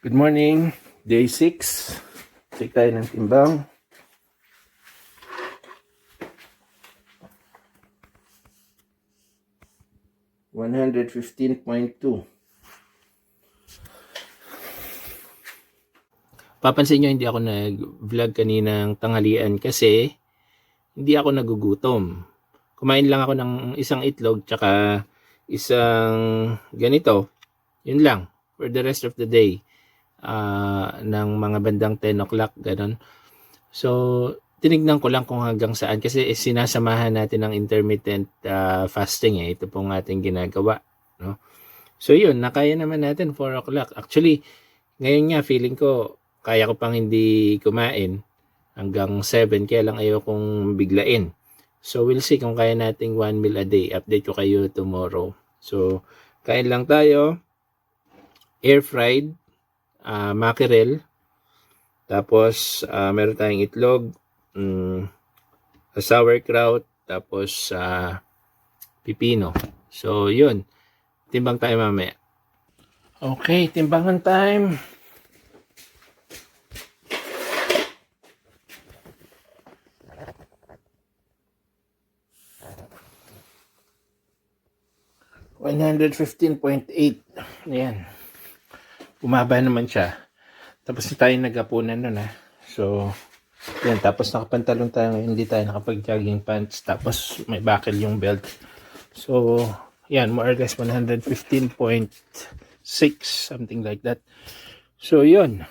Good morning, day 6. Check tayo ng timbang. $115.2. Papansin nyo, hindi ako nag-vlog kaninang tanghalian kasi hindi ako nagugutom. Kumain lang ako ng isang itlog tsaka isang ganito. Yun lang for the rest of the day. Ng mga bandang 10 o'clock, ganun. So, tinignan ko lang kung hanggang saan kasi sinasamahan natin ng intermittent fasting. Ito pong ating ginagawa. No? So, yun, nakaya naman natin 4 o'clock. Actually, ngayon nga, feeling ko, kaya ko pang hindi kumain hanggang 7, kaya lang ayaw kong biglain. So, we'll see kung kaya nating 1 meal a day. Update ko kayo tomorrow. So, kain lang tayo. Air-fried, mackerel. Tapos, meron tayong itlog, sauerkraut, tapos pipino. So, yun. Timbang tayo mamaya. Okay, timbangan time. $115.8. Ayan. Bumaba naman siya. Tapos na tayo nag-apunan nun So, yan. Tapos nakapantalon tayo ngayon. Hindi tayo nakapag-jogging pants. Tapos may buckle yung belt. So, yan. More or less 115.6. Something like that. So, yun.